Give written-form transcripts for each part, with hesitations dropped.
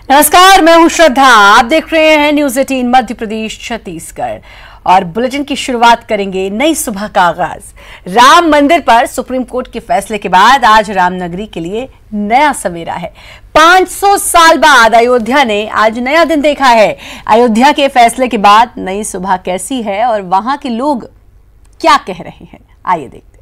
नमस्कार, मैं हूं श्रद्धा। आप देख रहे हैं न्यूज 18 मध्य प्रदेश छत्तीसगढ़ और बुलेटिन की शुरुआत करेंगे नई सुबह का आगाज। राम मंदिर पर सुप्रीम कोर्ट के फैसले के बाद आज रामनगरी के लिए नया सवेरा है। 500 साल बाद अयोध्या ने आज नया दिन देखा है। अयोध्या के फैसले के बाद नई सुबह कैसी है और वहां के लोग क्या कह रहे हैं, आइए देखते हैं।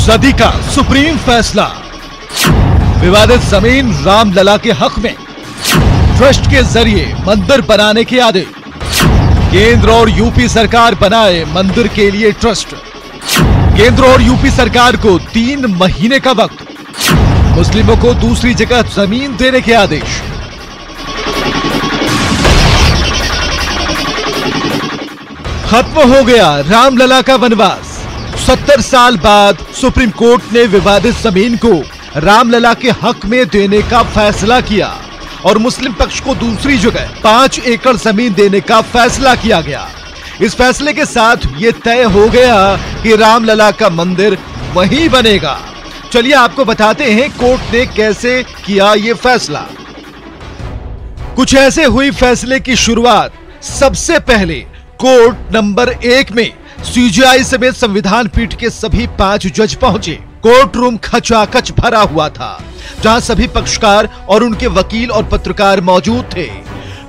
सदी का सुप्रीम फैसला, विवादित जमीन रामलला के हक में ट्रस्ट के जरिए मंदिर बनाने के आदेश। केंद्र और यूपी सरकार बनाए मंदिर के लिए ट्रस्ट। केंद्र और यूपी सरकार को 3 महीने का वक्त, मुस्लिमों को दूसरी जगह जमीन देने के आदेश। खत्म हो गया रामलला का वनवास। 70 साल बाद सुप्रीम कोर्ट ने विवादित जमीन को रामलला के हक में देने का फैसला किया और मुस्लिम पक्ष को दूसरी जगह 5 एकड़ जमीन देने का फैसला किया गया। इस फैसले के साथ ये तय हो गया कि रामलला का मंदिर वहीं बनेगा। चलिए आपको बताते हैं कोर्ट ने कैसे किया ये फैसला। कुछ ऐसे हुई फैसले की शुरुआत। सबसे पहले कोर्ट नंबर 1 में सीजेआई समेत संविधान पीठ के सभी 5 जज पहुंचे। कोर्ट रूम खचाखच भरा हुआ था, जहां सभी पक्षकार और उनके वकील और पत्रकार मौजूद थे।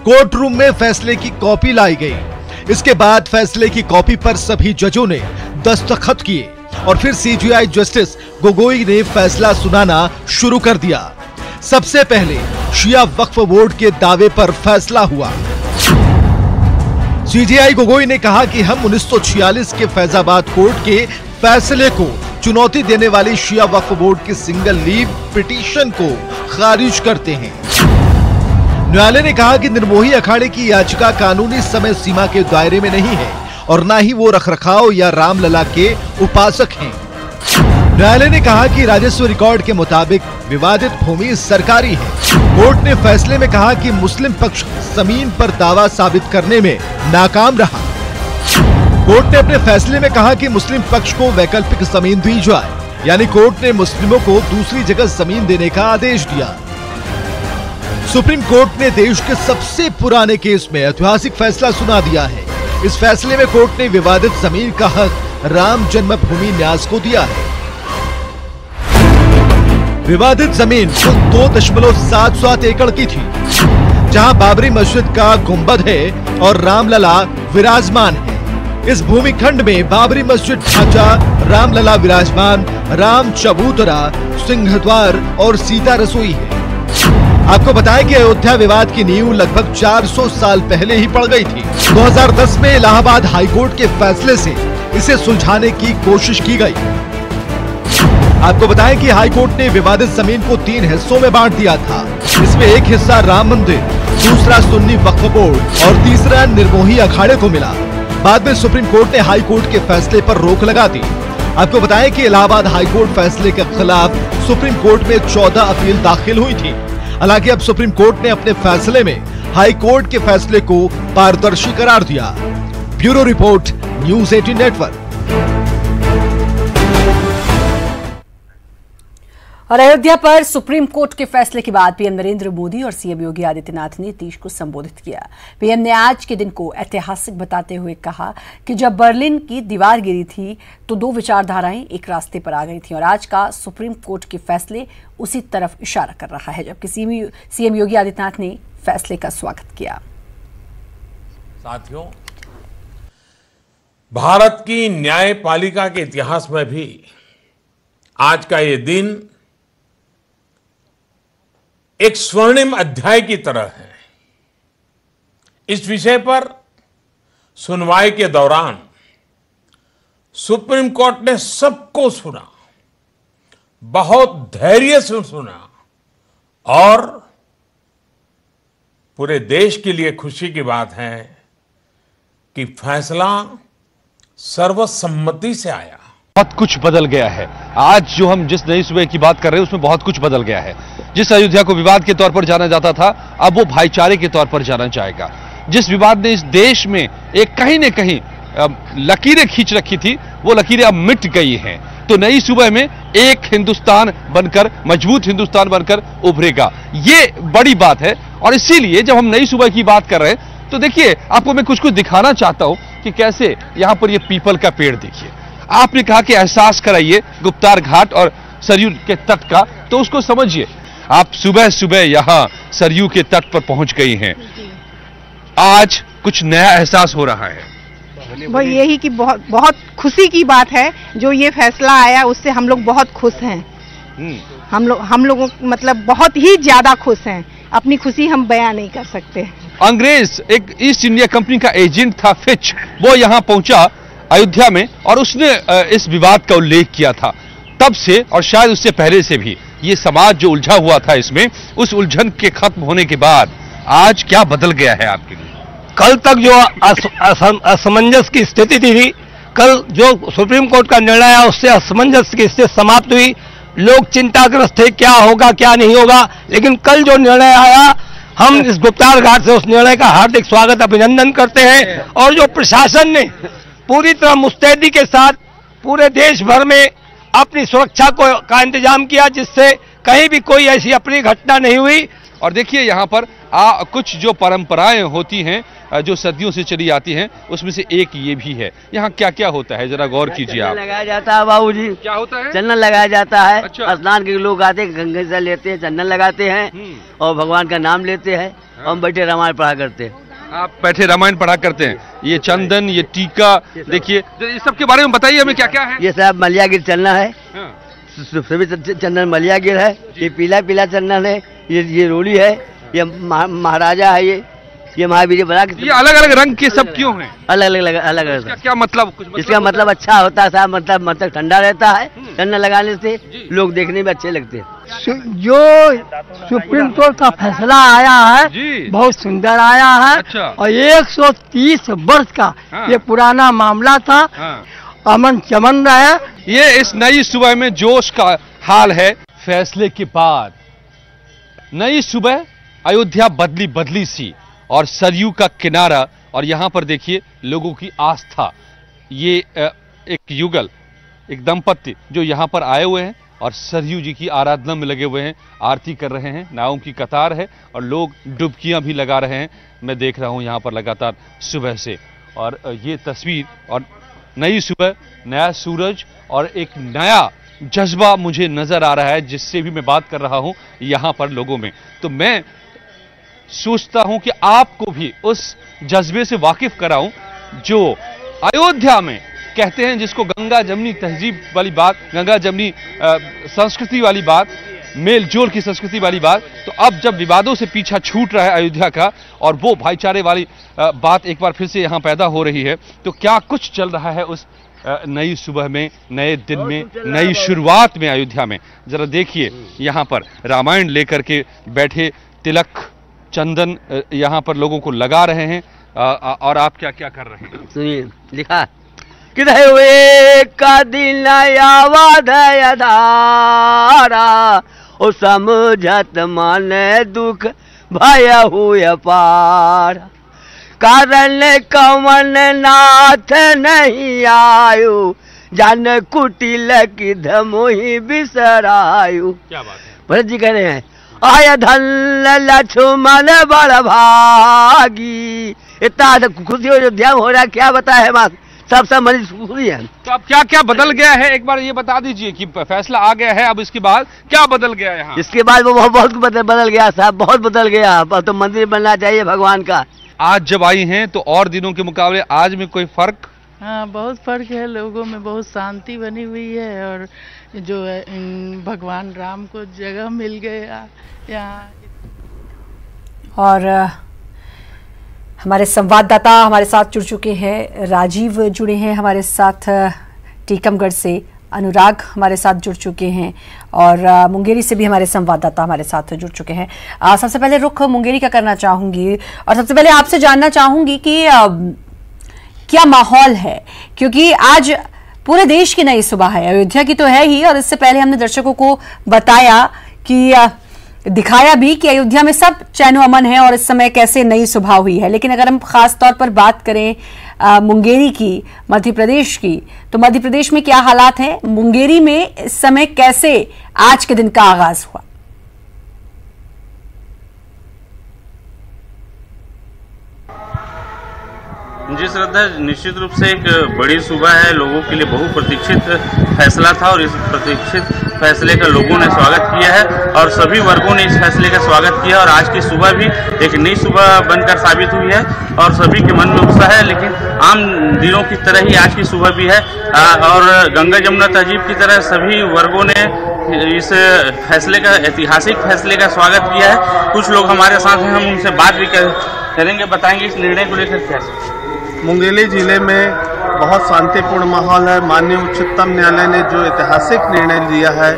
कोर्ट रूम में फैसले की कॉपी लाई गई। इसके बाद फैसले की कॉपी पर सभी जजों ने दस्तखत किए और फिर सीजेआई जस्टिस गोगोई ने फैसला सुनाना शुरू कर दिया। सबसे पहले शिया वक्फ बोर्ड के दावे पर फैसला हुआ। सीजेआई गोगोई ने कहा कि हम 1946 के फैजाबाद कोर्ट के फैसले को चुनौती देने वाली शिया वक्फ बोर्ड की सिंगल लीव पिटीशन को खारिज करते हैं। न्यायालय ने कहा कि निर्मोही अखाड़े की याचिका कानूनी समय सीमा के दायरे में नहीं है और न ही वो रखरखाव या रामलला के उपासक हैं। न्यायालय ने कहा कि राजस्व रिकॉर्ड के मुताबिक विवादित भूमि सरकारी है। कोर्ट ने फैसले में कहा कि मुस्लिम पक्ष जमीन पर दावा साबित करने में नाकाम रहा। कोर्ट ने अपने फैसले में कहा कि मुस्लिम पक्ष को वैकल्पिक जमीन दी जाए, यानी कोर्ट ने मुस्लिमों को दूसरी जगह जमीन देने का आदेश दिया। सुप्रीम कोर्ट ने देश के सबसे पुराने केस में ऐतिहासिक फैसला सुना दिया है। इस फैसले में कोर्ट ने विवादित जमीन का हक राम जन्मभूमि न्यास को दिया है। विवादित जमीन 2.77 एकड़ की थी, जहां बाबरी मस्जिद का गुंबद है और रामलला विराजमान है। इस भूमि खंड में बाबरी मस्जिद ढांचा, रामलला विराजमान, राम चबूतरा, सिंहद्वार और सीता रसोई है। आपको बताएं कि अयोध्या विवाद की नींव लगभग 400 साल पहले ही पड़ गई थी। 2010 में इलाहाबाद हाईकोर्ट के फैसले से इसे सुलझाने की कोशिश की गई। आपको बताएं कि हाईकोर्ट ने विवादित जमीन को 3 हिस्सों में बांट दिया था। इसमें एक हिस्सा राम मंदिर, दूसरा सुन्नी वक्फ बोर्ड और तीसरा निर्मोही अखाड़े को मिला। बाद में सुप्रीम कोर्ट ने हाई कोर्ट के फैसले पर रोक लगा दी। आपको बताएं कि इलाहाबाद हाई कोर्ट फैसले के खिलाफ सुप्रीम कोर्ट में 14 अपील दाखिल हुई थी। हालांकि अब सुप्रीम कोर्ट ने अपने फैसले में हाई कोर्ट के फैसले को पारदर्शी करार दिया। Bureau report, news 18 network. और अयोध्या पर सुप्रीम कोर्ट के फैसले के बाद पीएम नरेंद्र मोदी और सीएम योगी आदित्यनाथ ने देश को संबोधित किया। पीएम ने आज के दिन को ऐतिहासिक बताते हुए कहा कि जब बर्लिन की दीवार गिरी थी तो 2 विचारधाराएं एक रास्ते पर आ गई थी और आज का सुप्रीम कोर्ट के फैसले उसी तरफ इशारा कर रहा है, जबकि सीएम योगी आदित्यनाथ ने फैसले का स्वागत किया। साथियों, भारत की न्यायपालिका के इतिहास में भी आज का ये दिन एक स्वर्णिम अध्याय की तरह है। इस विषय पर सुनवाई के दौरान सुप्रीम कोर्ट ने सबको सुना, बहुत धैर्य से सुना और पूरे देश के लिए खुशी की बात है कि फैसला सर्वसम्मति से आया। बहुत कुछ बदल गया है। आज जो हम जिस नई सुबह की बात कर रहे हैं उसमें बहुत कुछ बदल गया है। जिस अयोध्या को विवाद के तौर पर जाना जाता था, अब वो भाईचारे के तौर पर जाना जाएगा। जिस विवाद ने इस देश में एक कहीं न कहीं लकीरें खींच रखी थी, वो लकीरें अब मिट गई हैं। तो नई सुबह में एक हिंदुस्तान बनकर, मजबूत हिंदुस्तान बनकर उभरेगा, ये बड़ी बात है। और इसीलिए जब हम नई सुबह की बात कर रहे हैं तो देखिए, आपको मैं कुछ दिखाना चाहता हूं कि कैसे यहां पर ये पीपल का पेड़ देखिए। आपने कहा कि एहसास कराइए गुप्तार घाट और सरयू के तट का, तो उसको समझिए। आप सुबह सुबह यहां सरयू के तट पर पहुंच गई हैं, आज कुछ नया एहसास हो रहा है। वो यही कि बहुत खुशी की बात है जो ये फैसला आया, उससे हम लोग बहुत खुश हैं। हम लोग मतलब बहुत ही ज्यादा खुश हैं। अपनी खुशी हम बयां नहीं कर सकते। अंग्रेज एक ईस्ट इंडिया कंपनी का एजेंट था फिच, वो यहां पहुंचा अयोध्या में और उसने इस विवाद का उल्लेख किया था। तब से और शायद उससे पहले से भी ये समाज जो उलझा हुआ था इसमें, उस उलझन के खत्म होने के बाद आज क्या बदल गया है आपके लिए? कल तक जो असमंजस की स्थिति थी, कल जो सुप्रीम कोर्ट का निर्णय आया उससे असमंजस की स्थिति समाप्त हुई। लोग चिंताग्रस्त थे क्या होगा क्या नहीं होगा, लेकिन कल जो निर्णय आया, हम इस गुप्तार घाट से उस निर्णय का हार्दिक स्वागत अभिनंदन करते हैं। और जो प्रशासन ने पूरी तरह मुस्तैदी के साथ पूरे देश भर में अपनी सुरक्षा का इंतजाम किया, जिससे कहीं भी कोई ऐसी अप्रिय घटना नहीं हुई। और देखिए यहाँ पर कुछ जो परंपराएं होती हैं जो सदियों से चली आती हैं, उसमें से एक ये भी है। यहाँ क्या क्या होता है, जरा गौर कीजिए आप। लगाया जाता है बाबूजी। क्या होता है? चंदन लगाया जाता है। अच्छा। स्नान के लोग आते हैं, गंगे जल लेते हैं, चंदन लगाते हैं और भगवान का नाम लेते हैं और हम बैठे रामायण पढ़ा करते हैं। आप बैठे रामायण पढ़ा करते हैं। ये चंदन, ये टीका, देखिए इस सब के बारे में बताइए हमें, क्या क्या है? ये सब मलियागिर चंदन है, सभी चंदन मलियागिर है। ये पीला पीला चंदन है, ये रोली है, ये महाराजा है, ये महावीर बना के। ये अलग अलग रंग के सब क्यों हैं? अलग अलग क्या मतलब? कुछ इसका मतलब अच्छा होता है साहब, मतलब ठंडा रहता है। चंदन लगाने से लोग देखने में अच्छे लगते हैं। जो सुप्रीम कोर्ट का फैसला आया है बहुत सुंदर आया है। अच्छा। और 130 वर्ष का ये पुराना मामला था, अमन चमन रहा है। ये इस नई सुबह में जोश का हाल है। फैसले के बाद नई सुबह, अयोध्या बदली बदली सी, और सरयू का किनारा, और यहां पर देखिए लोगों की आस्था। ये एक युगल, एक दंपत्ति जो यहां पर आए हुए हैं और सरयू जी की आराधना में लगे हुए हैं, आरती कर रहे हैं। नावों की कतार है और लोग डुबकियां भी लगा रहे हैं। मैं देख रहा हूं यहां पर लगातार सुबह से। और ये तस्वीर, और नई सुबह, नया सूरज और एक नया जज्बा मुझे नजर आ रहा है, जिससे भी मैं बात कर रहा हूं यहां पर लोगों में। तो मैं सोचता हूं कि आपको भी उस जज्बे से वाकिफ कराऊं जो अयोध्या में कहते हैं, जिसको गंगा जमनी तहजीब वाली बात, गंगा जमनी संस्कृति वाली बात, मेल जोल की संस्कृति वाली बात। तो अब जब विवादों से पीछा छूट रहा है अयोध्या का, और वो भाईचारे वाली बात एक बार फिर से यहां पैदा हो रही है, तो क्या कुछ चल रहा है उस नई सुबह में, नए दिन में, नई शुरुआत में अयोध्या में। जरा देखिए, यहां पर रामायण लेकर के बैठे, तिलक चंदन यहां पर लोगों को लगा रहे हैं। और आप क्या क्या कर रहे हैं? सुनिए, लिखा किधर हुए का दिन आवाज धारा, ओ समझत मन दुख भया हुआ पार, कारण कवन नाथ नहीं आयु, जान कुटिल की धमोही बिसरायु। क्या बात है? भरत जी कह रहे हैं, आय धन लक्ष्मण बड़ भागी। इतना खुशी अयोध्या हो रहा है, क्या बताए माँ, सब मरीज खुशी है। तो अब क्या क्या बदल गया है, एक बार ये बता दीजिए कि फैसला आ गया है, अब इसके बाद क्या बदल गया है यहाँ? इसके बाद वो बहुत बदल गया साहब, बहुत बदल गया। अब तो मंदिर बनना चाहिए भगवान का। आज जब आई हैं तो और दिनों के मुकाबले आज में कोई फर्क? हाँ, बहुत फर्क है। लोगों में बहुत शांति बनी हुई है और जो है भगवान राम को जगह मिल गया यहाँ। और हमारे संवाददाता हमारे साथ जुड़ चुके हैं, राजीव जुड़े हैं हमारे साथ टीकमगढ़ से, अनुराग हमारे साथ जुड़ चुके हैं और मुंगेरी से भी हमारे संवाददाता हमारे साथ जुड़ चुके हैं। सबसे पहले रुख मुंगेरी का करना चाहूंगी और सबसे पहले आपसे जानना चाहूंगी कि क्या माहौल है, क्योंकि आज पूरे देश की नई सुबह है, अयोध्या की तो है ही, और इससे पहले हमने दर्शकों को बताया कि दिखाया भी कि अयोध्या में सब चैनो अमन है और इस समय कैसे नई सुबह हुई है। लेकिन अगर हम खास तौर पर बात करें मुंगेरी की, मध्य प्रदेश की, तो मध्य प्रदेश में क्या हालात हैं, मुंगेरी में इस समय कैसे आज के दिन का आगाज हुआ। जी श्रद्धा, निश्चित रूप से एक बड़ी सुबह है, लोगों के लिए बहुप्रतीक्षित फैसला था और इस प्रतीक्षित फैसले का लोगों ने स्वागत किया है और सभी वर्गों ने इस फैसले का स्वागत किया और आज की सुबह भी एक नई सुबह बनकर साबित हुई है और सभी के मन में उत्साह है। लेकिन आम दिनों की तरह ही आज की सुबह भी है और गंगा जमुना तहजीब की तरह सभी वर्गों ने इस फैसले का, ऐतिहासिक फैसले का स्वागत किया है। कुछ लोग हमारे साथ हैं, हम उनसे बात भी करेंगे, बताएंगे इस निर्णय को लेकर क्या। मुंगेली जिले में बहुत शांतिपूर्ण माहौल है। माननीय उच्चतम न्यायालय ने जो ऐतिहासिक निर्णय लिया है,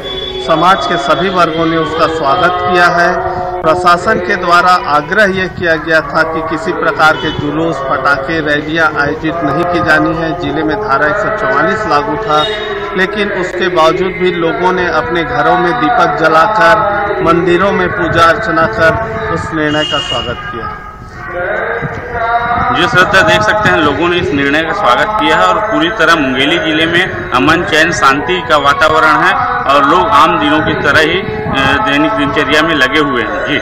समाज के सभी वर्गों ने उसका स्वागत किया है। प्रशासन के द्वारा आग्रह यह किया गया था कि किसी प्रकार के जुलूस, पटाखे, रैलियां आयोजित नहीं की जानी है। जिले में धारा 144 लागू था, लेकिन उसके बावजूद भी लोगों ने अपने घरों में दीपक जलाकर, मंदिरों में पूजा अर्चना कर उस निर्णय का स्वागत किया। जी श्रद्धा, देख सकते हैं लोगों ने इस निर्णय का स्वागत किया है और पूरी तरह मुंगेली जिले में अमन, चैन, शांति का वातावरण है और लोग आम दिनों की तरह ही दैनिक दिनचर्या में लगे हुए हैं। जी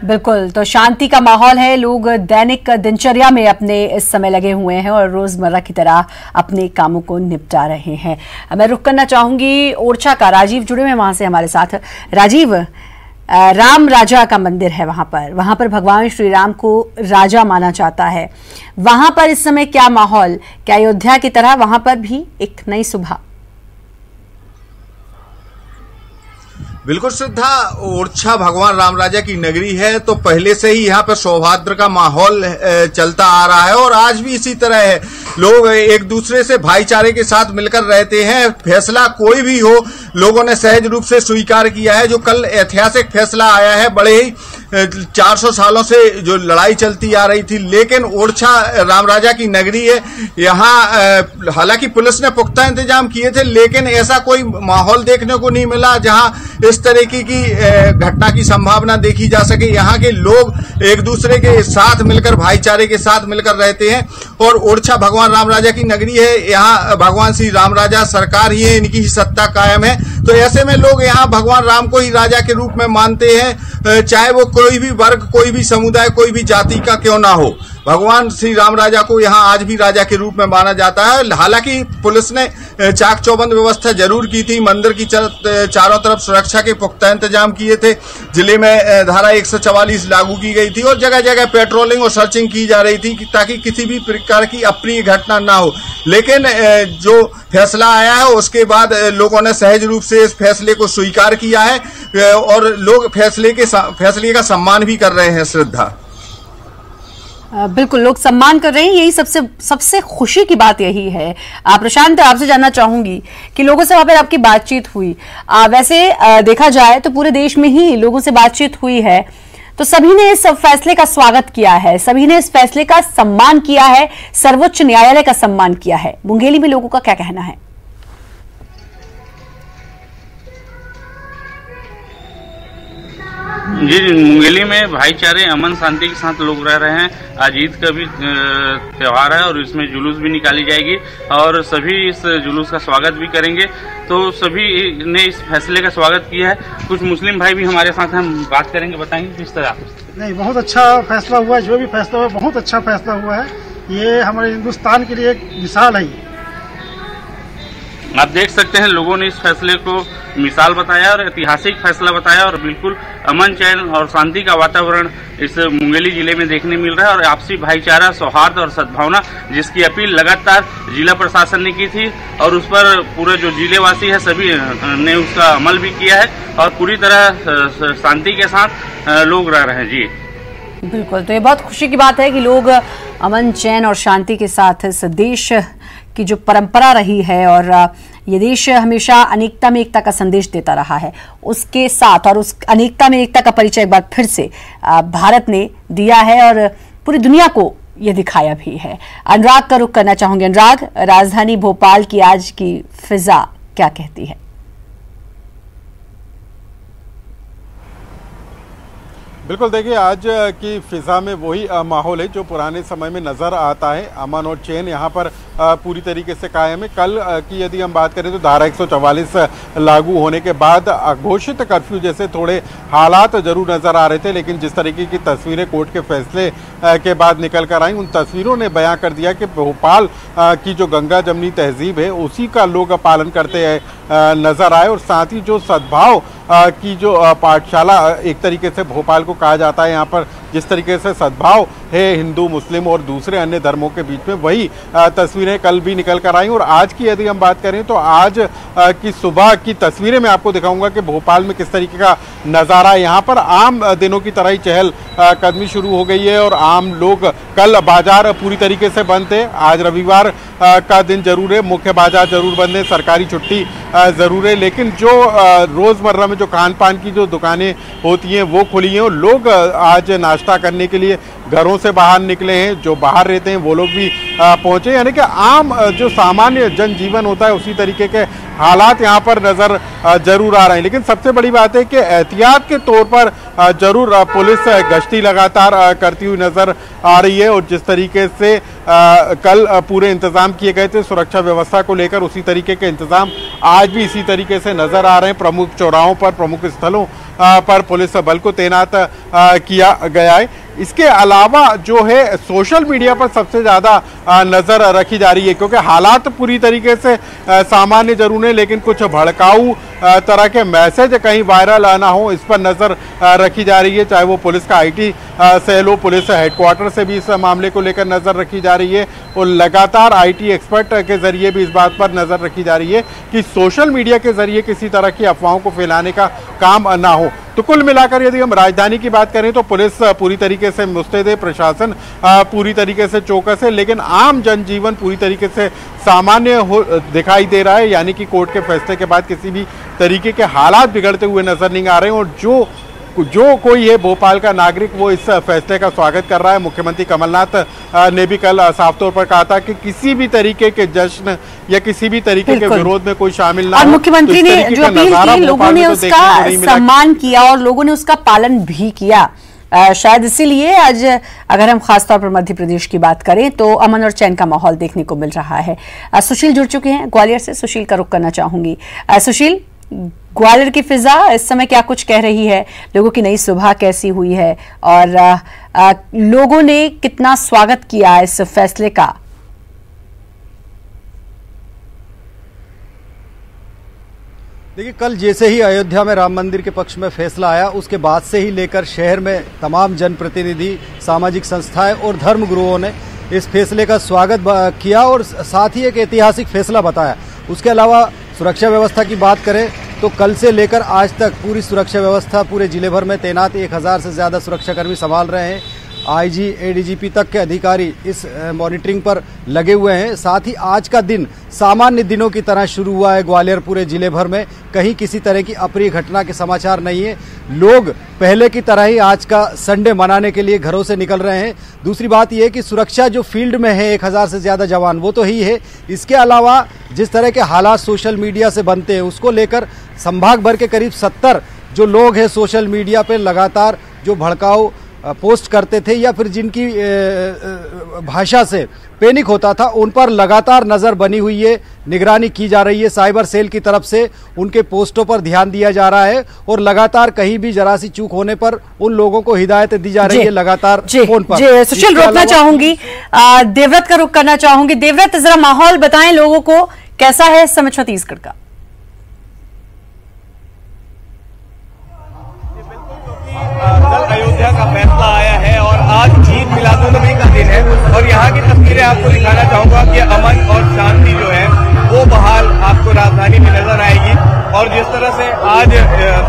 बिल्कुल, तो शांति का माहौल है, लोग दैनिक दिनचर्या में अपने इस समय लगे हुए हैं और रोजमर्रा की तरह अपने कामों को निपटा रहे हैं। मैं रुक करना चाहूंगी ओरछा का, राजीव जुड़े हुए वहां से हमारे साथ। राजीव, राम राजा का मंदिर है वहां पर भगवान श्री राम को राजा माना जाता है। वहां पर इस समय क्या माहौल, क्या अयोध्या की तरह वहां पर भी एक नई सुबह? बिल्कुल श्रद्धा, ओरछा भगवान राम राजा की नगरी है, तो पहले से ही यहाँ पर सौहार्द का माहौल चलता आ रहा है और आज भी इसी तरह है। लोग एक दूसरे से भाईचारे के साथ मिलकर रहते हैं। फैसला कोई भी हो, लोगों ने सहज रूप से स्वीकार किया है। जो कल ऐतिहासिक फैसला आया है, बड़े ही 400 सालों से जो लड़ाई चलती आ रही थी, लेकिन ओरछा राम राजा की नगरी है। यहाँ हालांकि पुलिस ने पुख्ता इंतजाम किए थे, लेकिन ऐसा कोई माहौल देखने को नहीं मिला जहां इस तरीके की घटना की संभावना देखी जा सके। यहाँ के लोग एक दूसरे के साथ मिलकर, भाईचारे के साथ मिलकर रहते हैं और ओरछा भगवान राम राजा की नगरी है। यहाँ भगवान श्री राम राजा सरकार ही है, इनकी ही सत्ता कायम है। तो ऐसे में लोग यहाँ भगवान राम को ही राजा के रूप में मानते हैं, चाहे वो कोई भी वर्ग, कोई भी समुदाय, कोई भी जाति का क्यों ना हो। भगवान श्री राम राजा को यहाँ आज भी राजा के रूप में माना जाता है। हालांकि पुलिस ने चाक चौबंद व्यवस्था जरूर की थी, मंदिर की चारों तरफ सुरक्षा के पुख्ता इंतजाम किए थे। जिले में धारा 144 लागू की गई थी और जगह जगह पेट्रोलिंग और सर्चिंग की जा रही थी ताकि किसी भी प्रकार की अप्रिय घटना ना हो। लेकिन जो फैसला आया है उसके बाद लोगों ने सहज रूप से इस फैसले को स्वीकार किया है और लोग फैसले का सम्मान भी कर रहे हैं। श्रद्धा, बिल्कुल, लोग सम्मान कर रहे हैं, यही सबसे खुशी की बात यही है। प्रशांत, आपसे जानना चाहूंगी कि लोगों से वहां पर आपकी बातचीत हुई, वैसे देखा जाए तो पूरे देश में ही लोगों से बातचीत हुई है, तो सभी ने इस फैसले का स्वागत किया है, सभी ने इस फैसले का सम्मान किया है, सर्वोच्च न्यायालय का सम्मान किया है। मुंगेली में लोगों का क्या कहना है? जी, मुंगेली में भाईचारे, अमन, शांति के साथ लोग रह रहे हैं। आज ईद का भी त्योहार है और इसमें जुलूस भी निकाली जाएगी और सभी इस जुलूस का स्वागत भी करेंगे। तो सभी ने इस फैसले का स्वागत किया है। कुछ मुस्लिम भाई भी हमारे साथ हैं, हम बात करेंगे, बताएंगे किस तरह। नहीं, बहुत अच्छा फैसला हुआ है, जो भी फैसला हुआ बहुत अच्छा फैसला हुआ है। ये हमारे हिंदुस्तान के लिए एक मिसाल है। आप देख सकते हैं लोगों ने इस फैसले को मिसाल बताया और ऐतिहासिक फैसला बताया और बिल्कुल अमन, चैन और शांति का वातावरण इस मुंगेली जिले में देखने मिल रहा है और आपसी भाईचारा, सौहार्द और सद्भावना, जिसकी अपील लगातार जिला प्रशासन ने की थी और उस पर पूरे जो जिलेवासी है सभी ने उसका अमल भी किया है और पूरी तरह शांति के साथ लोग रह रहे हैं। जी बिल्कुल, तो ये बहुत खुशी की बात है कि लोग अमन, चैन और शांति के साथ इस देश की जो परंपरा रही है और ये देश हमेशा अनेकता में एकता का संदेश देता रहा है, उसके साथ और उस अनेकता में एकता का परिचय एक बार फिर से भारत ने दिया है और पूरी दुनिया को ये दिखाया भी है। अनुराग का रुख करना चाहूंगे। अनुराग, राजधानी भोपाल की आज की फिजा क्या कहती है? बिल्कुल, देखिए आज की फिजा में वही माहौल है जो पुराने समय में नज़र आता है। अमन और चैन यहाँ पर पूरी तरीके से कायम है। कल की यदि हम बात करें तो धारा 144 लागू होने के बाद घोषित कर्फ्यू जैसे थोड़े हालात जरूर नज़र आ रहे थे, लेकिन जिस तरीके की तस्वीरें कोर्ट के फैसले के बाद निकल कर आई, उन तस्वीरों ने बयां कर दिया कि भोपाल की जो गंगा जमनी तहजीब है उसी का लोग पालन करते नज़र आए। और साथ ही जो सद्भाव की जो पाठशाला एक तरीके से भोपाल को कहा जाता है, यहाँ पर जिस तरीके से सद्भाव है हिंदू, मुस्लिम और दूसरे अन्य धर्मों के बीच में, वही तस्वीरें कल भी निकल कर आई। और आज की यदि हम बात करें तो आज की सुबह की तस्वीरें मैं आपको दिखाऊंगा कि भोपाल में किस तरीके का नज़ारा है। यहाँ पर आम दिनों की तरह ही चहल कदमी शुरू हो गई है और आम लोग, कल बाजार पूरी तरीके से बंद थे, आज रविवार का दिन जरूर है, मुख्य बाजार जरूर बंद है, सरकारी छुट्टी जरूर है, लेकिन जो रोज़मर्रा में जो खान पान की जो दुकानें होती हैं वो खुली हैं और लोग आज नाश्ता करने के लिए घरों से बाहर निकले हैं। जो बाहर रहते हैं वो लोग भी पहुंचे, यानी कि आम जो सामान्य जनजीवन होता है उसी तरीके के हालात यहाँ पर नज़र जरूर आ रहे हैं। लेकिन सबसे बड़ी बात है कि एहतियात के तौर पर जरूर पुलिस गश्ती लगातार करती हुई नज़र आ रही है और जिस तरीके से कल पूरे इंतजाम किए गए थे सुरक्षा व्यवस्था को लेकर, उसी तरीके के इंतजाम आज भी इसी तरीके से नज़र आ रहे हैं। प्रमुख चौराहों पर, प्रमुख स्थलों पर पुलिस बल को तैनात किया गया है। इसके अलावा जो है सोशल मीडिया पर सबसे ज़्यादा नज़र रखी जा रही है, क्योंकि हालात पूरी तरीके से सामान्य जरूर है, लेकिन कुछ भड़काऊ तरह के मैसेज कहीं वायरल ना हो, इस पर नज़र रखी जा रही है। चाहे वो पुलिस का IT सेल हो, पुलिस हेडक्वार्टर से भी इस मामले को लेकर नज़र रखी जा रही है और लगातार IT एक्सपर्ट के जरिए भी इस बात पर नज़र रखी जा रही है कि सोशल मीडिया के जरिए किसी तरह की अफवाहों को फैलाने का काम ना हो। तो कुल मिलाकर यदि हम राजधानी की बात करें तो पुलिस पूरी तरीके से मुस्तैद है, प्रशासन पूरी तरीके से चौकस है, लेकिन आम जनजीवन पूरी तरीके से सामान्य दिखाई दे रहा है, यानी कि कोर्ट के फैसले के बाद किसी भी तरीके के हालात बिगड़ते हुए नजर नहीं आ रहे हैं। और जो कोई है भोपाल का नागरिक वो इस फैसले का स्वागत कर रहा है। मुख्यमंत्री कमलनाथ ने भी कल साफ तौर पर कहा था कि किसी भी तरीके के जश्न या किसी भी तरीके के विरोध में कोई शामिल ना हो। मुख्यमंत्री ने जो अपील की, लोगों ने उसका सम्मान किया और लोगों ने उसका पालन भी किया। शायद इसीलिए आज अगर हम खासतौर पर मध्य प्रदेश की बात करें तो अमन और चैन का माहौल देखने को मिल रहा है। सुशील जुड़ चुके हैं ग्वालियर से, सुशील का रुख करना चाहूंगी। सुशील, ग्वालियर की फिजा इस समय क्या कुछ कह रही है, लोगों की नई सुबह कैसी हुई है और लोगों ने कितना स्वागत किया इस फैसले का? देखिए, कल जैसे ही अयोध्या में राम मंदिर के पक्ष में फैसला आया उसके बाद से ही लेकर शहर में तमाम जनप्रतिनिधि, सामाजिक संस्थाएं और धर्मगुरुओं ने इस फैसले का स्वागत किया और साथ ही एक ऐतिहासिक फैसला बताया। उसके अलावा सुरक्षा व्यवस्था की बात करें तो कल से लेकर आज तक पूरी सुरक्षा व्यवस्था पूरे जिले भर में तैनात 1000 से ज़्यादा सुरक्षाकर्मी संभाल रहे हैं। IG, ADGP तक के अधिकारी इस मॉनिटरिंग पर लगे हुए हैं। साथ ही आज का दिन सामान्य दिनों की तरह शुरू हुआ है ग्वालियर पूरे जिले भर में, कहीं किसी तरह की अप्रिय घटना के समाचार नहीं है। लोग पहले की तरह ही आज का संडे मनाने के लिए घरों से निकल रहे हैं। दूसरी बात यह कि सुरक्षा जो फील्ड में है 1000 से ज़्यादा जवान वो तो ही है, इसके अलावा जिस तरह के हालात सोशल मीडिया से बनते हैं उसको लेकर संभाग भर के करीब 70 जो लोग हैं सोशल मीडिया पर लगातार जो भड़काऊ पोस्ट करते थे या फिर जिनकी भाषा से पैनिक होता था उन पर लगातार नज़र बनी हुई है, निगरानी की जा रही है। साइबर सेल की तरफ से उनके पोस्टों पर ध्यान दिया जा रहा है और लगातार कहीं भी जरा सी चूक होने पर उन लोगों को हिदायतें दी जा रही है लगातार फोन पर। सुशील, रोकना चाहूंगी, देवव्रत का रुख करना चाहूंगी। देवव्रत, जरा माहौल बताएं लोगों को, कैसा है इस समय छत्तीसगढ़ का? कल अयोध्या का फैसला आया है और आज ईद मिलादुन्नबी का दिन है और यहाँ की तस्वीरें आपको दिखाना चाहूंगा कि अमन और शांति जो है वो बहाल आपको राजधानी में नजर आएगी। और जिस तरह से आज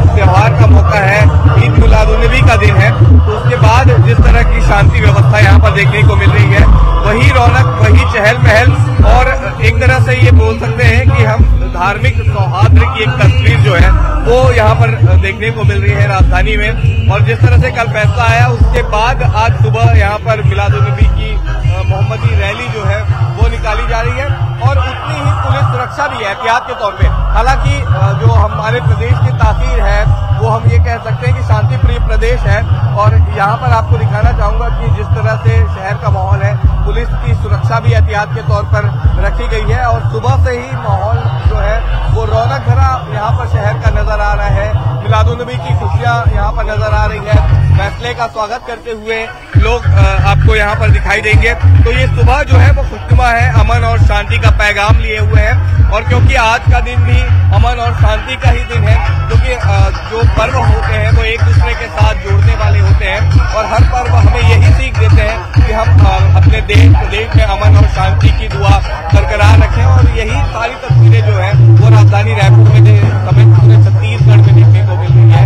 त्योहार का मौका है, ईद मिलादुन्नबी का दिन है, तो उसके बाद जिस तरह की शांति व्यवस्था यहाँ पर देखने को मिल रही है, वही रौनक, वही चहल पहल और एक तरह से ये बोल सकते हैं कि हम धार्मिक सौहार्द की एक तस्वीर जो है वो यहाँ पर देखने को मिल रही है राजधानी में। और जिस तरह से कल फैसला आया उसके बाद आज सुबह यहाँ पर मिलादुन्नबी की मोहम्मदी रैली जो है वो निकाली जा रही है और उतनी ही पुलिस सुरक्षा भी है एहतियात के तौर पे। हालांकि जो हमारे प्रदेश की तासीर है वो हम ये कह सकते हैं कि शांति प्रिय प्रदेश है। और यहाँ पर आपको दिखाना चाहूंगा कि जिस तरह से शहर का माहौल है, पुलिस की सुरक्षा भी एहतियात के तौर पर रखी गई है और सुबह से ही माहौल जो है वो रौनक भरा यहाँ पर शहर का नजर आ रहा है। मिलादुन्नबी की खुशियां यहाँ पर नजर आ रही है। फैसले का स्वागत करते हुए लोग आपको यहाँ पर दिखाई देंगे। तो ये सुबह जो है वो खुशनुमा है, अमन और शांति का पैगाम लिए हुए हैं। और क्योंकि आज का दिन भी अमन और शांति का ही दिन है, क्योंकि जो पर्व होते हैं वो एक दूसरे के साथ जोड़ने वाले होते हैं और हर पर्व हमें यही सीख देते हैं कि हम अपने देश प्रदेश में अमन और शांति की दुआ बरकरार रखें। और यही सारी तस्वीरें जो है वो राजधानी रायपुर में समेत पूरे छत्तीसगढ़ में देखने को मिल रही है,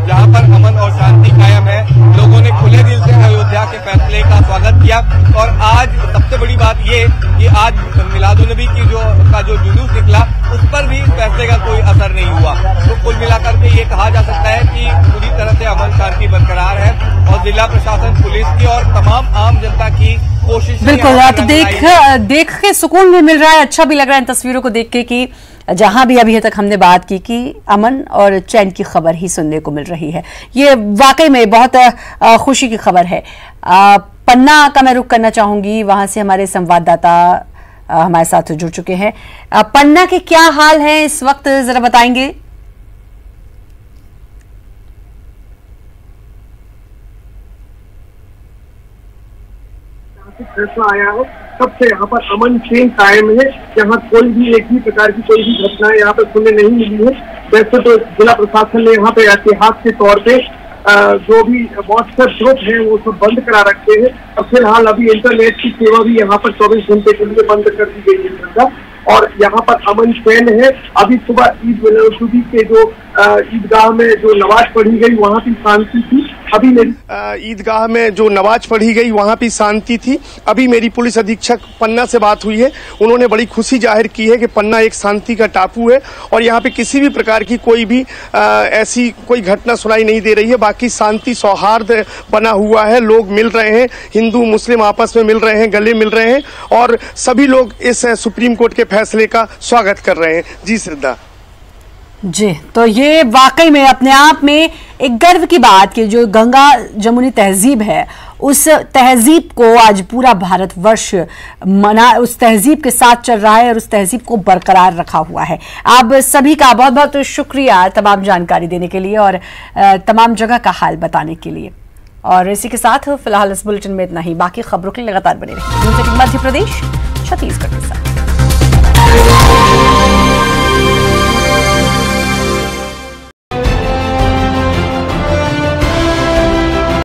जहाँ पर अमन और शांति कायम है। लोगों ने खुले दिल से अयोध्या के फैसले का स्वागत किया। और आज सबसे बड़ी बात ये कि आज मिलादुन्नबी की जो जुलूस निकला उस पर भी फैसले का कोई असर नहीं हुआ। तो कुल मिलाकर के ये कहा जा सकता है कि पूरी तरह से अमन शांति बरकरार है और जिला प्रशासन, पुलिस की और तमाम आम जनता की कोशिश। बिल्कुल, तो देख के सुकून भी मिल रहा है, अच्छा भी लग रहा है इन तस्वीरों को देख के कि जहां भी अभी तक हमने बात की कि अमन और चैन की खबर ही सुनने को मिल रही है। ये वाकई में बहुत खुशी की खबर है। पन्ना का मैं रुख करना चाहूंगी, वहां से हमारे संवाददाता हमारे साथ जुड़ चुके हैं। पन्ना के क्या हाल है इस वक्त, जरा बताएंगे। फैसला आया है तब से यहाँ पर अमन चैन कायम है। यहाँ कोई भी एक भी प्रकार की कोई भी घटना यहाँ पर सुनने नहीं मिली है। वैसे तो जिला प्रशासन ने यहाँ पे एहतियात के तौर पे जो भी व्हाट्सएप ग्रुप है वो सब बंद करा रखे हैं और फिलहाल अभी इंटरनेट की सेवा भी यहाँ पर 24 घंटे के लिए बंद कर दी गई है। और यहाँ पर अमन चैन है। अभी सुबह ईद मिलादुन्नबी के जो ईदगाह में जो नमाज पढ़ी गई वहाँ भी शांति थी। अभी मेरी ईदगाह में जो नमाज पढ़ी गई वहाँ भी शांति थी। अभी मेरी पुलिस अधीक्षक पन्ना से बात हुई है, उन्होंने बड़ी खुशी जाहिर की है कि पन्ना एक शांति का टापू है और यहाँ पे किसी भी प्रकार की कोई भी ऐसी कोई घटना सुनाई नहीं दे रही है। बाकी शांति सौहार्द बना हुआ है, लोग मिल रहे हैं, हिंदू मुस्लिम आपस में मिल रहे हैं, गले मिल रहे हैं और सभी लोग इस सुप्रीम कोर्ट के फैसले का स्वागत कर रहे हैं। जी श्रद्धा जी, तो ये वाकई में अपने आप में एक गर्व की बात कि जो गंगा जमुनी तहजीब है उस तहजीब को आज पूरा भारतवर्ष उस तहजीब के साथ चल रहा है और उस तहजीब को बरकरार रखा हुआ है। आप सभी का बहुत बहुत शुक्रिया तमाम जानकारी देने के लिए और तमाम जगह का हाल बताने के लिए। और इसी के साथ फिलहाल इस बुलेटिन में इतना ही। बाकी खबरों के लिए लगातार बने रहिए। मध्य प्रदेश छत्तीसगढ़।